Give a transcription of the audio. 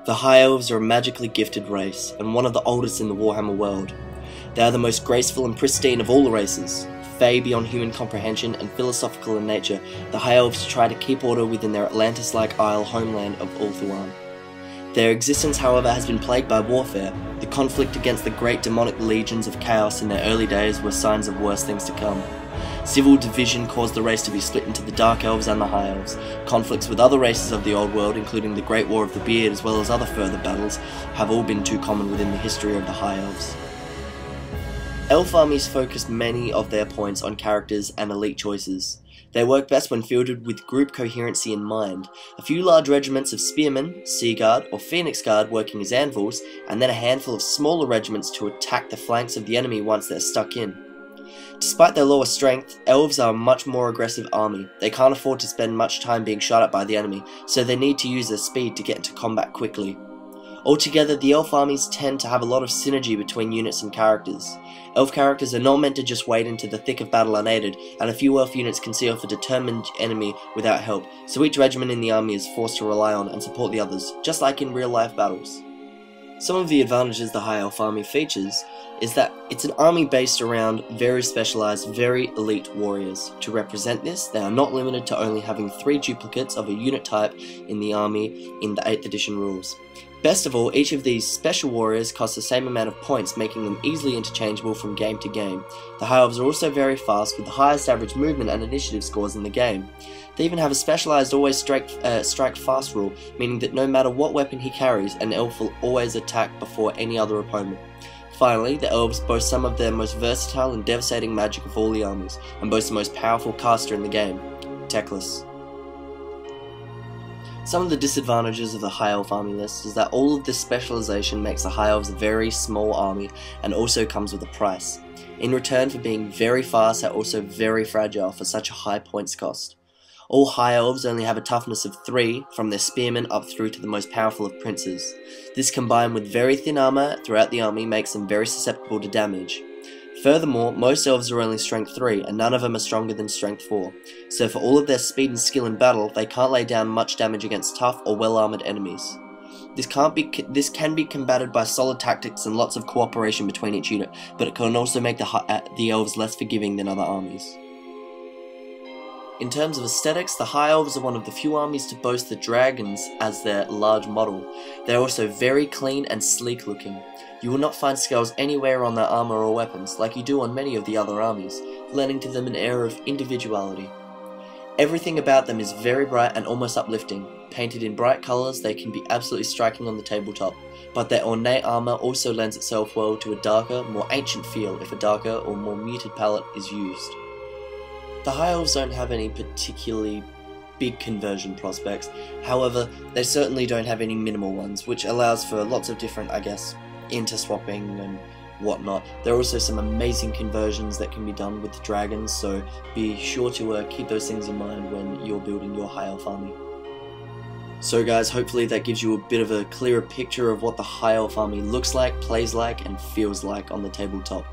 The High Elves are a magically gifted race, and one of the oldest in the Warhammer world. They are the most graceful and pristine of all the races. Fey beyond human comprehension and philosophical in nature, the High Elves try to keep order within their Atlantis-like isle homeland of Ulthuan. Their existence, however, has been plagued by warfare. The conflict against the great demonic legions of chaos in their early days were signs of worse things to come. Civil division caused the race to be split into the Dark Elves and the High Elves. Conflicts with other races of the Old World, including the Great War of the Beard as well as other further battles, have all been too common within the history of the High Elves. Elf armies focus many of their points on characters and elite choices. They work best when fielded with group coherency in mind. A few large regiments of Spearmen, Sea Guard, or Phoenix Guard working as anvils, and then a handful of smaller regiments to attack the flanks of the enemy once they're stuck in. Despite their lower strength, Elves are a much more aggressive army. They can't afford to spend much time being shot at by the enemy, so they need to use their speed to get into combat quickly. Altogether, the Elf armies tend to have a lot of synergy between units and characters. Elf characters are not meant to just wade into the thick of battle unaided, and a few Elf units can see off a determined enemy without help, so each regiment in the army is forced to rely on and support the others, just like in real life battles. Some of the advantages the High Elf army features is that it's an army based around very specialized, very elite warriors. To represent this, they are not limited to only having 3 duplicates of a unit type in the army in the 8th edition rules. Best of all, each of these special warriors costs the same amount of points, making them easily interchangeable from game to game. The High Elves are also very fast, with the highest average movement and initiative scores in the game. They even have a specialized always strike fast rule, meaning that no matter what weapon he carries, an elf will always attack before any other opponent. Finally, the Elves boast some of their most versatile and devastating magic of all the armies, and boast the most powerful caster in the game, Techless. Some of the disadvantages of the High Elf army list is that all of this specialization makes the High Elves a very small army and also comes with a price. In return for being very fast, they're also very fragile for such a high points cost. All High Elves only have a toughness of 3, from their spearmen up through to the most powerful of princes. This combined with very thin armor throughout the army makes them very susceptible to damage. Furthermore, most elves are only strength 3 and none of them are stronger than strength 4, so for all of their speed and skill in battle, they can't lay down much damage against tough or well-armored enemies. This can be combated by solid tactics and lots of cooperation between each unit, but it can also make the elves less forgiving than other armies. In terms of aesthetics, the High Elves are one of the few armies to boast the dragons as their large model. They are also very clean and sleek looking. You will not find scales anywhere on their armor or weapons, like you do on many of the other armies, lending to them an air of individuality. Everything about them is very bright and almost uplifting. Painted in bright colours, they can be absolutely striking on the tabletop, but their ornate armor also lends itself well to a darker, more ancient feel if a darker or more muted palette is used. The High Elves don't have any particularly big conversion prospects, however, they certainly don't have any minimal ones, which allows for lots of different, interswapping and whatnot. There are also some amazing conversions that can be done with the dragons, so be sure to keep those things in mind when you're building your High Elf army. So guys, hopefully that gives you a bit of a clearer picture of what the High Elf army looks like, plays like, and feels like on the tabletop.